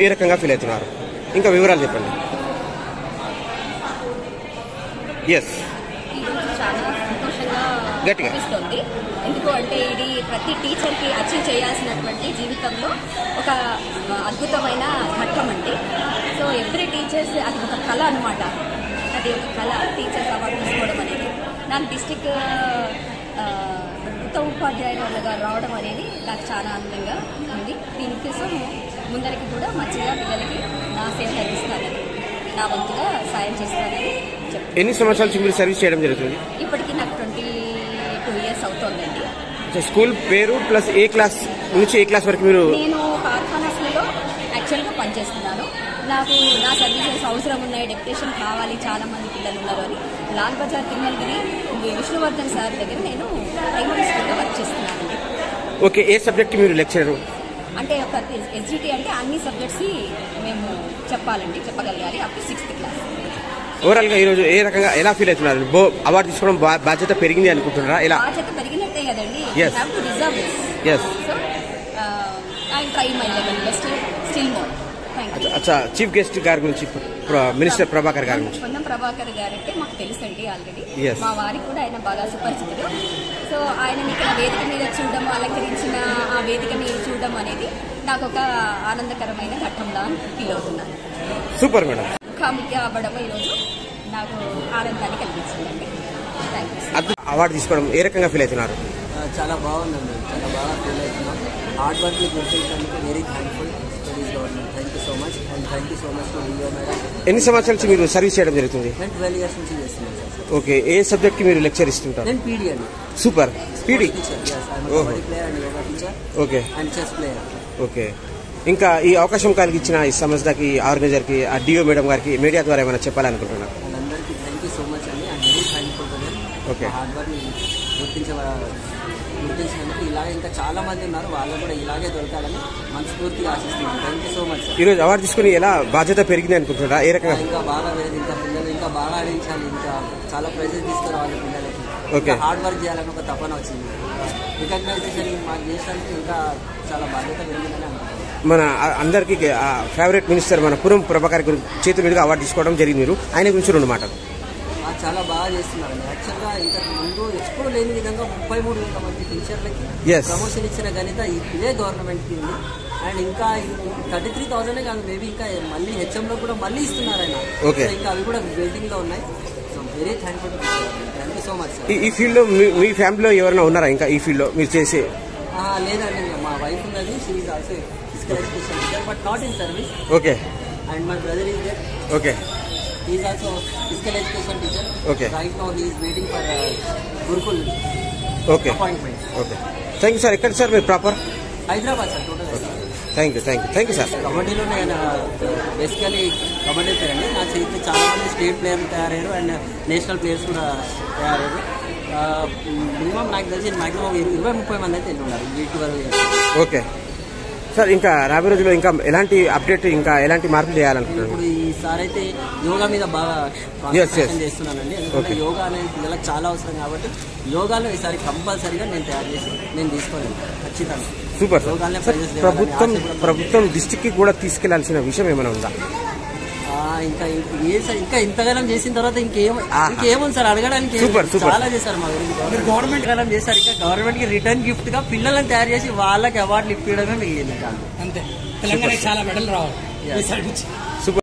ఏ రకంగా ఫీల్ అవుతున్నారు? ఇంకా వివరాలు చెప్పండి. ఎస్, చాలా సంతోషంగా అనిపిస్తుంది. ఎందుకు అంటే ఇది ప్రతి టీచర్కి అచీవ్ చేయాల్సినటువంటి జీవితంలో ఒక అద్భుతమైన ఘట్టం అండి. సో ఎవ్రీ టీచర్స్ అది ఒక కళ అనమాట. అది ఒక కళ, టీచర్స్ అవార్డు తీసుకోవడం అనేది. నాకు డిస్ట్రిక్ట్ ఉత్తమ ఉపాధ్యాయులుగా రావడం అనేది నాకు చాలా ఆనందంగా ఉంది. దీనికోసం ముందరికి కూడా మంచిగా పిల్లలకి నా సేవలు అందిస్తానని, నా వంతుగా సాయం చేస్తానని చెప్తాను. ఎన్ని సంవత్సరాల నుంచి మీరు సర్వీస్ చేయడం జరుగుతుంది? ఇప్పటికి నాకు 22 years అవుతుందండి. స్కూల్ పేరు ప్లస్ ఏ క్లాస్ నుంచి ఏ క్లాస్ వరకు మీరు? నేను కార్ఖానాస్లో యాక్చువల్గా పనిచేస్తున్నాను. నాకు నా సర్వీసెస్ అవసరం ఉన్నాయి, డెప్యుటేషన్ కావాలి, చాలా మంది పిల్లలు ఉన్నారు అని లాల్ బజార్ తిరుమలగిరి విష్ణువర్ధన్ సార్ దగ్గర నేను ప్రైమరీ స్కూల్లో వర్క్ చేస్తున్నానండి. ఓకే, ఏ సబ్జెక్ట్ మీరు లెక్చరర్? అంటే ఒక ఎస్జిటి అంటే అన్ని సబ్జెక్ట్స్ మేము చెప్పగలగాలి up to 6th class. Overall గా ఈరోజు ఏ రకంగా ఎలా ఫీల్ అవుతున్నారు? అవార్డు తీసుకోవడం బాధ్యత పెరిగింది అనుకుంటున్నారా? ఎలా బాధ్యత పెరిగినట్టే కదండి. అచ్చా, చీఫ్ గెస్ట్ గారి గురించి, మినిస్టర్ ప్రభాకర్ గారి గురించి. పొన్నం ప్రభాకర్ గారు అంటే మాకు తెలుసండి ఆల్రెడీ. మా వారికి కూడా ఆయన బాగా సుపరిచితుడు. సో ఆయన ఇక్కడ వేదిక మీద చూడడం, అలంకరించిన ఆ వేదికని చూడడం అనేది నాకు ఒక ఆనందకరమైన ఘట్టంలా ఫీల్ అవుతున్నాను. Super madam. ముఖ్య అవ్వడం ఈరోజు నాకు ఆనందాన్ని కలిగించిందండి. అవార్డు తీసుకోవడం ఏ రకంగా ఫీల్ అవుతున్నారు? చాలా బాగుందండి, చాలా బాగా ఫీల్ అవుతున్నాం. హార్డ్ వర్క్ గుర్తించడానికి very thankful studies government. Thank you so much and thank you so much to DO madam. ఎన్ని సంవత్సరాల నుంచి మీరు సర్వీస్ చేయడం జరుగుతుంది? నేను 12 years నుంచి చేస్తున్నాను సార్. ఓకే, ఏ సబ్జెక్ట్ కి మీరు లెక్చర్ ఇస్తుంటారు? నేను పీడీ అండి. Super, PD. Okay, and chess player. Okay, ఇంకా ఈ అవకాశం కలిగించిన ఈ సంస్థకి, ఆర్గనైజర్ కి, ఆ డిఓ మేడం గారికి మీడియా ద్వారా ఏమైనా చెప్పాలనుకుంటున్నారు? అందరికీ థ్యాంక్ యూ సో మచ్ అండి. And very thankful to them. Okay, hard work గుర్తించినందుకు ఇలాగే ఇంకా చాలా మంది ఉన్నారు, వాళ్ళకు కూడా ఇలాగే దొరకాలని మనస్ఫూర్తిగా ఆశిస్తున్నాను. Thank you so much sir. ఈరోజు అవార్డు తీసుకుని ఎలా బాధ్యత పెరిగింది అనుకుంటున్నారా? ఏ రకంగా? ఇంకా బాగా పెరిగింది, ఇంకా పిల్లలు ఇంకా బాగా ఆడించాలి, ఇంకా చాలా ప్రైజెస్ తీసుకురావాలి పిల్లలకి. ఓకే, హార్డ్ వర్క్ చేయాలని ఒక తపన వచ్చింది. రికగ్నైజేషన్ మాకు చేసడానికి ఇంకా చాలా బాధ్యత పెరిగిందని అనుకుంటున్నాను. మన అందరికి ఫేవరెట్ మినిస్టర్ మన పురం ప్రభాకర్ చేతుల మీదుగా అవార్డు తీసుకోవడం జరిగింది. మీరు ఆయన గురించి 2 మాటలు. చాలా బాగా చేస్తున్నారండి. యాక్చువల్గా ఇంతకు ముందు ఎప్పుడు లేని విధంగా 33,000 మంది టీచర్లకి ప్రమోషన్ ఇచ్చిన ఘనత ఇదే గవర్నమెంట్కి ఉంది. అండ్ ఇంకా 33,000 కాదు, మేబీ ఇంకా మళ్ళీ హెచ్ఎంలో కూడా మళ్ళీ ఇస్తున్నారు ఆయన. ఇంకా అవి కూడా వెయిటింగ్ లో ఉన్నాయి. So very thankful. Thank you so much sir. ఈ ఫీల్డ్ లో మీ ఫ్యామిలీలో ఎవరైనా ఉన్నారా ఇంకా ఈ ఫీల్డ్ లో మీరు చేసే? లేదండి, మా వైఫ్ ఉన్నది. She is also physical education teacher but not in service. Okay, and my brother is there. Okay, he is also physical education teacher. Okay, right now he is waiting for Gurukul appointment. Okay, thank you sir. ఎక్కడ sir మీరు proper? Hyderabad sir. Total thank you sir. కబడ్డీలోనే ఆయన basically kabaddi player అండి. నా చేతి చాలా మంది state ప్లేయర్లు తయారయ్యారు అండ్ నేషనల్ ప్లేయర్స్ కూడా తయారయ్యారు. మినిమం నాకు తెలిసి మాక్సిమం 20-30 మంది అయితే ఉన్నారు వీటి వరకు. ఓకే సార్, ఇంకా రాబోయే రోజుల్లో ఇంకా ఎలాంటి అప్డేట్, ఇంకా ఎలాంటి మార్పులు చేయాలనుకుంటున్నారు? ఇప్పుడు ఈసారి అయితే యోగా మీద బాగా కాన్సంట్రేషన్ చేస్తున్నానండి. ఎందుకంటే యోగా అనేది పిల్లలకు చాలా అవసరం కాబట్టి యోగాలో ఈసారి కంపల్సరీగా నేను తయారు చేసి నేను తీసుకోలేను ఖచ్చితంగా. సూపర్. ప్రభుత్వం డిస్ట్రిక్ట్ కి కూడా తీసుకెళ్లాల్సిన విషయం ఏమైనా ఉందా? ఇంకా ఇంతకాలం చేసిన తర్వాత ఇంకేముంది సార్ అడగడానికి? చాలా చేశారు మా గురించి. గవర్నమెంట్ కాలం చేశారు. ఇంకా గవర్నమెంట్ కి రిటర్న్ గిఫ్ట్ గా పిల్లలను తయారు చేసి వాళ్ళకి అవార్డులు ఇప్పించడమే మిగిలింది. అంతే, తెలంగాణకి చాలా మెడల్ రావాలి.